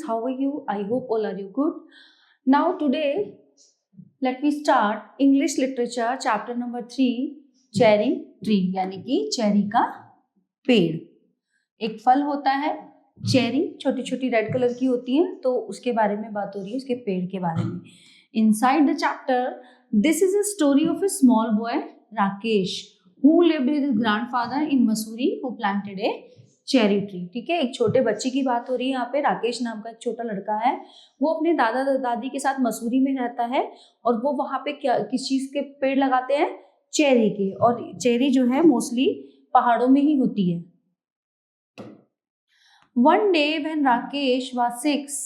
how are you? I hope all are you good. Now today, let me start English literature chapter number 3, cherry tree, यानी कि cherry का पेड़. एक फल होता है चेरी, छोटी छोटी रेड कलर की होती है, तो उसके बारे में बात हो रही है, उसके पेड़ के बारे में. Inside the chapter, this is a story of a small boy Rakesh who lived with his grandfather in Mussoorie who planted a cherry tree. ठीक है, एक छोटे बच्चे की बात हो रही है यहाँ पे. राकेश नाम का एक छोटा लड़का है, वो अपने दादा दादी के साथ मसूरी में रहता है और वो वहाँ पे क्या किस चीज के पेड़ लगाते हैं? चेरी के. और चेरी जो है मोस्टली पहाड़ों में ही होती है. One day when Rakesh was 6,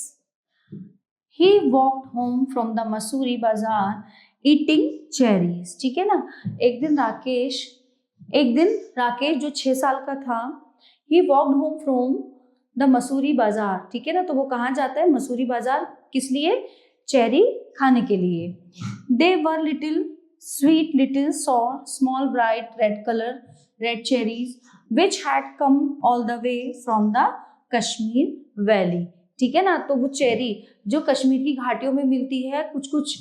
he walked home from the Mussoorie bazaar eating cherries. ठीक है ना. एक दिन राकेश जो 6 साल का था, he walked home from the Mussoorie bazaar. ठीक है ना. तो वो कहाँ जाता है? मसूरी बाजार. किस लिए? चेरी खाने के लिए. They were sweet little small bright red cherries which had come all the way from the Kashmir Valley. ठीक है ना. तो वो चेरी जो कश्मीर की घाटियों में मिलती है, कुछ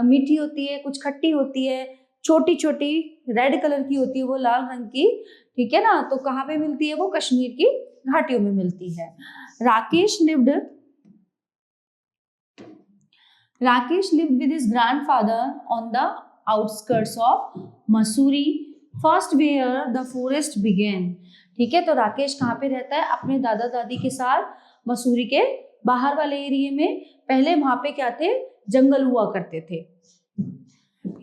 मीठी होती है, कुछ खट्टी होती है, छोटी छोटी रेड कलर की होती है, वो लाल रंग की. ठीक है ना. तो कहाँ पे मिलती है? वो कश्मीर की घाटियों में मिलती है. Rakesh lived with his grandfather on the outskirts of Mussoorie, first where the forest began. ठीक है. तो राकेश कहाँ पे रहता है? अपने दादा दादी के साथ मसूरी के बाहर वाले एरिया में. पहले वहां पे क्या थे? जंगल हुआ करते थे.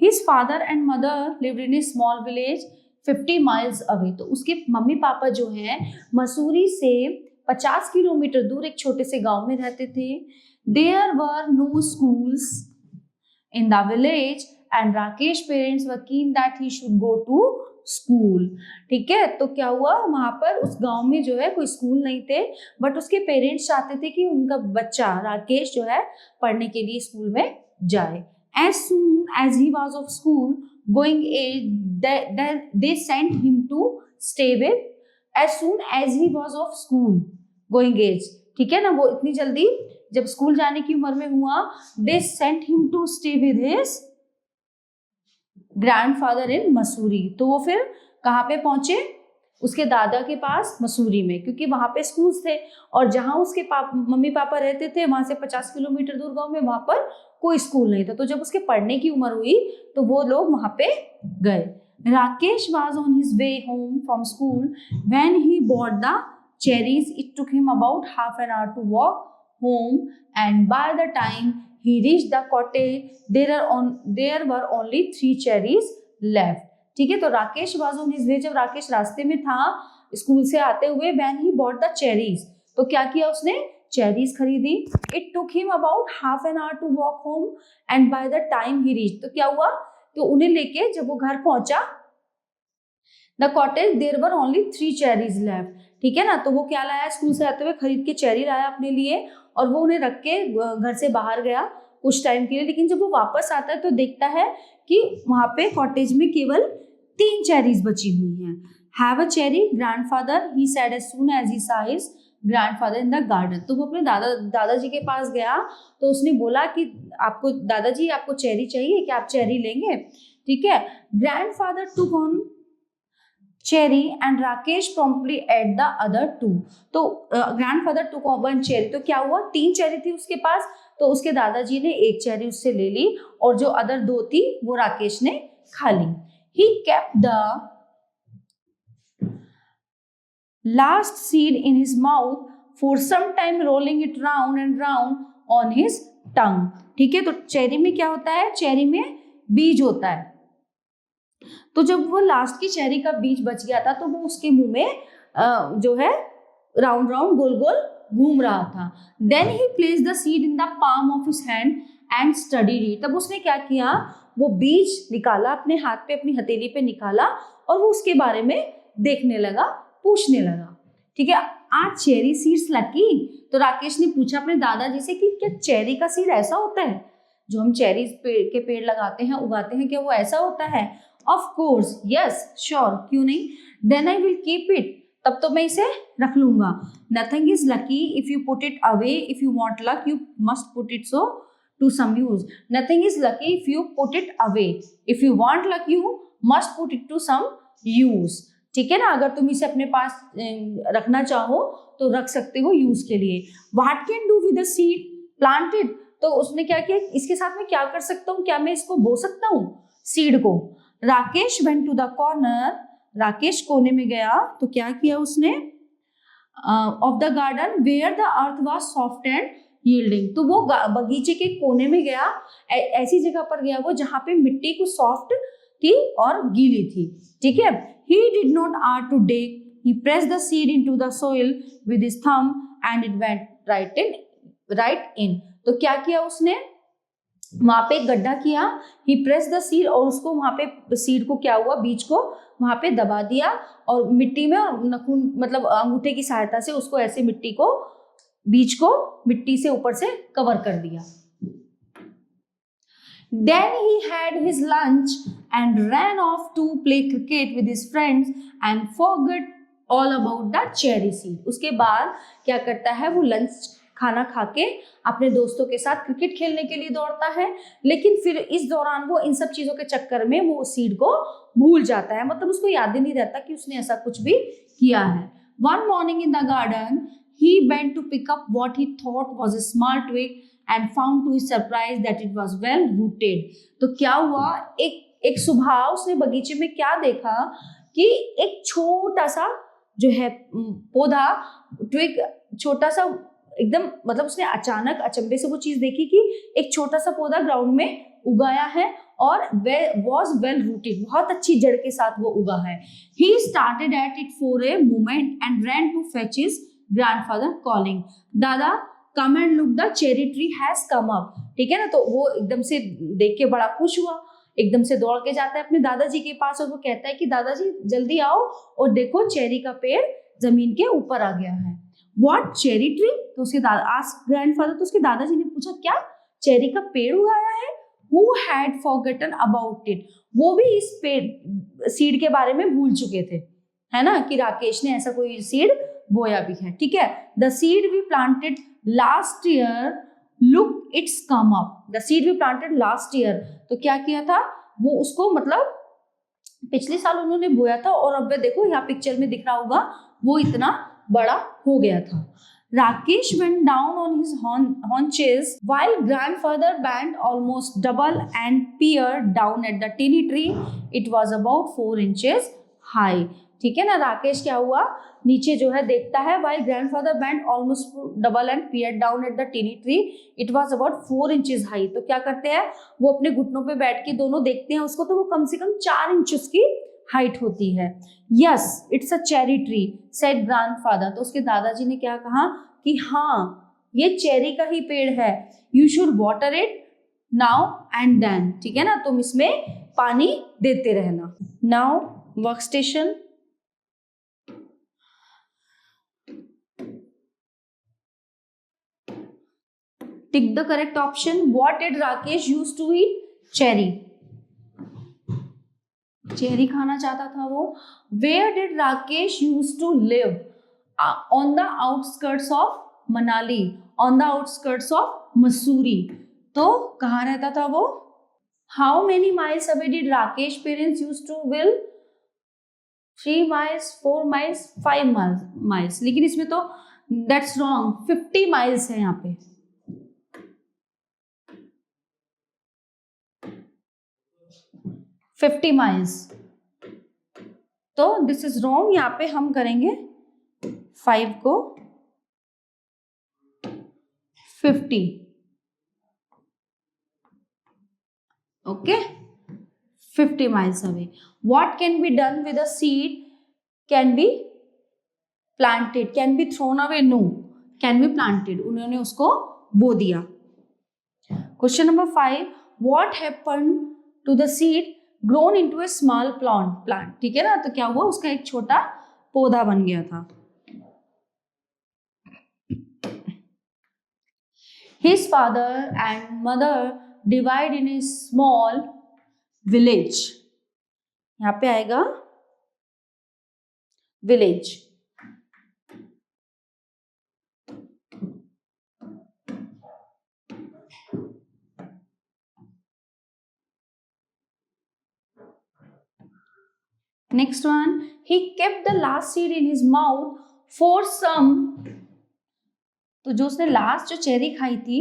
His father and mother lived in a small village 50 miles away. तो उसके मम्मी पापा जो हैं मसूरी से 50 किलोमीटर दूर एक छोटे से गांव में रहते थे. There were no schools in the village and Rakesh parents were keen that he should go to school. ठीक है. तो क्या हुआ? वहां पर उस गांव में जो है कोई स्कूल नहीं थे, बट उसके पेरेंट्स चाहते थे कि उनका बच्चा राकेश जो है पढ़ने के लिए स्कूल में जाए. As soon as he was of school going age, they sent him to stay with. As soon as he was of school going age, ठीक है ना. वो इतनी जल्दी जब स्कूल जाने की उम्र में हुआ, they sent him to stay with his grandfather in Mussoorie. तो वो फिर कहाँ पे पहुंचे? उसके दादा के पास मसूरी में, क्योंकि वहां पे स्कूल्स थे. और जहां उसके मम्मी पापा रहते थे वहां से 50 किलोमीटर दूर गांव में वहां पर कोई स्कूल नहीं था. तो जब उसके पढ़ने की उम्र हुई तो वो लोग वहां पे गए. Rakesh was on his way home from school when he bought the cherries. It took him about half an hour to walk home, and by the time he reached the cottage there were only 3 cherries left. ठीक है. तो Rakesh was on his way, जब राकेश रास्ते में था school से आते हुए, when he bought the cherries, तो क्या किया उसने? चेरीज खरीदी. It took him about half an hour to walk home and by the time he reached, तो क्या हुआ? तो उन्हें लेके जब वो घर पहुंचा, the cottage there were only 3 cherries left. ठीक है ना. तो वो क्या लाया? स्कूल से आते हुए खरीद के चेरी लाया अपने लिए और वो उन्हें रख के घर से बाहर गया कुछ टाइम के लिए. लेकिन जब वो वापस आता है तो देखता है कि वहां पे कॉटेज में केवल 3 चेरीज बची हुई हैं. Have a cherry grandfather, he said as soon as he saw his grandfather in the garden. तो वो अपने दादाजी के पास गया तो उसने बोला कि आपको दादाजी आपको चेरी चाहिए, क्या आप चेरी लेंगे? ठीक है. Grandfather took on cherry and Rakesh promptly at the other 2. तो ग्रैंडफादर टुक वन चेरी. तो क्या हुआ? 3 चेरी थी उसके पास, तो उसके दादाजी ने 1 चेरी उससे ले ली और जो अदर 2 थी वो राकेश ने खा ली. He kept the last seed in his mouth for some time rolling it round and round on his tongue. ठीक है. तो चेरी में क्या होता है? चेरी में बीज होता है. तो जब वो लास्ट की चेरी का बीज बच गया था तो वो उसके मुंह में जो है राउंड राउंड गोल गोल घूम रहा था. Then he placed the seed in the palm of his hand and studied it. तब उसने क्या किया? वो बीज निकाला अपने हाथ पे, अपनी हथेली पे निकाला और वो उसके बारे में देखने लगा, पूछने लगा. ठीक है. Are cherry seeds lucky? तो राकेश ने पूछा अपने दादाजी से कि क्या चेरी का सीड ऐसा होता है? जो हम चेरी के पेड़ लगाते हैं, उगाते हैं, क्या वो ऐसा होता है? Of course, yes, sure, क्यों नहीं? Then I will keep it. तब तो मैं इसे रख लूंगा। Nothing is lucky if you put it away, if you want luck you must put it so to some use. Nothing is lucky if you put it away, if you want luck you must put it to some use. ठीक है ना, अगर तुम इसे अपने पास रखना चाहो तो रख सकते हो यूज के लिए। What can do with the seed planted, तो उसने क्या किया, इसके साथ में क्या कर सकता हूँ, क्या मैं इसको बो सकता हूँ सीड को। Rakesh went to the corner, Rakesh कोने में गया तो क्या किया उसने, of the garden where the earth was soft and yielding, तो वो बगीचे के कोने में गया, ऐसी जगह पर गया वो जहां पे मिट्टी कुछ सॉफ्ट थी और गीली थी। ठीक है, he did not ask to dig, he pressed the seed into the soil with his thumb and it went right in। तो क्या किया उसने, वहां पे एक गड्ढा किया, he pressed the seed, और उसको वहां पे सीड को क्या हुआ, बीज को वहां पे दबा दिया और मिट्टी में नखून मतलब अंगूठे की सहायता से उसको ऐसे मिट्टी को, बीज को मिट्टी से ऊपर से कवर कर दिया। Then he had his lunch and ran off to play cricket with his friends and forgot all about the cherry seed। उसके बाद क्या करता है, वो लंच खाना खा के अपने दोस्तों के साथ क्रिकेट खेलने के लिए दौड़ता है, लेकिन फिर इस दौरान वो इन सब चीजों के चक्कर में वो सीड को भूल जाता है, मतलब उसको याद ही नहीं रहता कि उसने ऐसा कुछ भी किया है। One morning in the garden he went to pick up what he thought was a small twig and found to his surprise that it was well rooted। तो क्या हुआ, एक सुबह उसने बगीचे में क्या देखा कि एक छोटा सा जो है पौधा, ट्विग, छोटा सा एकदम, मतलब उसने अचानक अचंभे से वो चीज देखी कि एक छोटा सा पौधा ग्राउंड में उगाया है और was well rooted, बहुत अच्छी जड़ के साथ वो उगा है। He started at it for a moment and ran to fetch his grandfather calling, दादा come and look the cherry tree has come up। ठीक है ना, तो वो एकदम से देख के बड़ा खुश हुआ, एकदम से दौड़ के जाता है अपने दादाजी के पास और वो कहता है कि दादाजी जल्दी आओ और देखो चेरी का पेड़ जमीन के ऊपर आ गया है। व्हाट चेरी ट्री, तो उसके आस्क्ड ग्रैंडफादर, तो उसके दादाजी ने पूछा क्या चेरी का पेड़ उगाया है। Who had forgotten about it, वो भी इस पेड़ सीड के बारे में भूल चुके थे, है ना, कि राकेश ने ऐसा कोई सीड बोया भी है। ठीक है, the seed we planted last year look it's come up, the seed we planted last year, तो क्या किया था वो, उसको मतलब पिछले साल उन्होंने बोया था और अब देखो यहाँ पिक्चर में दिख रहा होगा वो इतना बड़ा हो गया था। Rakesh went down on his haunches while grandfather bent almost double and peered down at the teeny tree. It was about 4 inches high। ठीक है ना, राकेश क्या हुआ, नीचे जो है देखता है, while grandfather bent almost double and peered down at the teeny tree. It was about 4 inches high। तो क्या करते हैं वो अपने घुटनों पे बैठ के दोनों देखते हैं उसको, तो वो कम से कम 4 इंच उसकी हाइट होती है। Yes it's a cherry tree said grandfather, तो उसके दादाजी ने क्या कहा कि हाँ ये चेरी का ही पेड़ है, you should water it now and then. ठीक है ना, तुम इसमें पानी देते रहना। Now work station, tick the correct option. What did Rakesh use to eat, cherry, cherry खाना चाहता था वो। Where did Rakesh use to live, on the outskirts of Manali, on the outskirts of Mussoorie, तो कहाँ रहता था वो। How many miles away did Rakesh parents use to will, 3 miles, 4 miles, 5 miles, लेकिन इसमें तो दैट्स रॉन्ग, 50 माइल्स है यहाँ पे। फिफ्टी माइल्स, तो दिस इज रॉन्ग, यहाँ पे हम करेंगे 5 को 50। Okay, 50 miles away। What can be done with a seed, can be planted, can be thrown away, no, can be planted, उन्होंने उसको बो दिया। Question number 5, what happened to the seed grown into a small plant। ठीक है ना, तो क्या हुआ उसका एक छोटा पौधा बन गया था। His father and mother divide in a small village, यहाँ पे आएगा village. Next one, he kept the last seed in his mouth for some. तो जो उसने लास्ट जो चेरी खाई थी,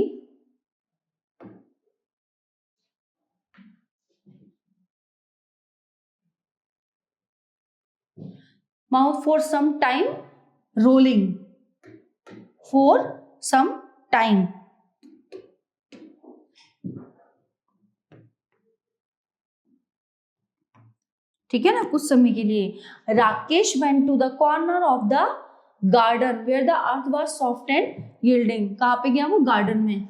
mouth for some time, rolling for some time. ठीक है ना, कुछ समय के लिए. Rakesh went to the corner of the garden where the earth was soft and yielding. कहाँ पे गया वो? गार्डन में.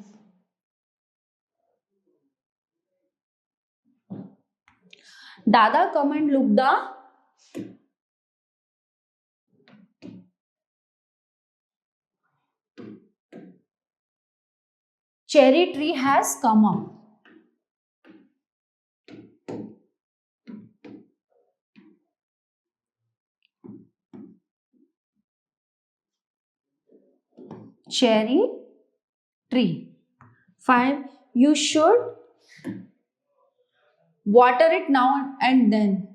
दादा come and look the cherry tree has come up. Cherry tree. 5. You should water it now and then.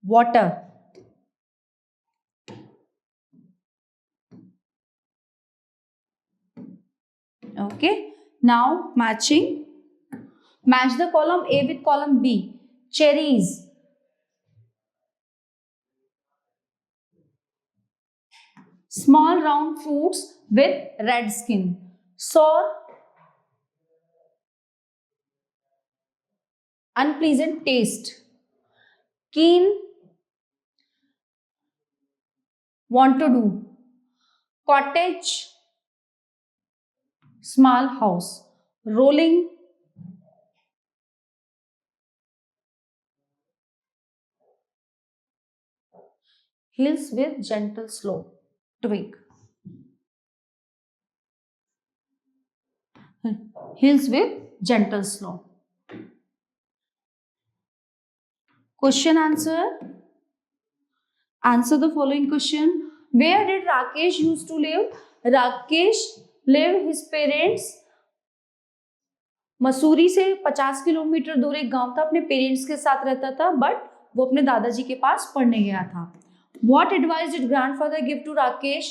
Water. Okay. Now matching. Match the column A with column B. Cherries. Small round fruits with red skin. Sour, unpleasant taste. Keen, want to do. Cottage, small house. Rolling, hills with gentle slope. Twig. Hills with gentle slope. Question answer. Answer the following question. Where did Rakesh used to live? Rakesh lived his parents. Mussoorie से 50 kilometre दूर एक गांव था, अपने parents के साथ रहता था, बट वो अपने दादाजी के पास पढ़ने गया था. What advice did grandfather give to Rakesh?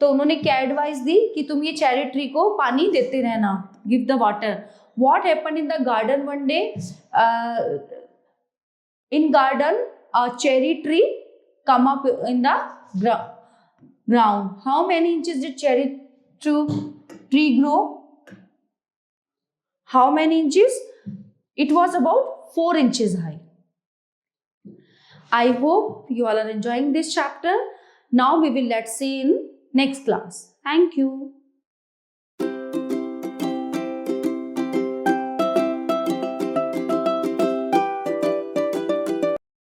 तो उन्होंने क्या एडवाइस दी कि तुम ये चेरी ट्री को पानी देते रहना. Give the water. What happened in the garden one day? In garden, a cherry tree come up in the ground. How many inches did cherry tree grow? How many inches? It was about 4 inches high. I hope you all are enjoying this chapter. Now we will let's see in next class. Thank you.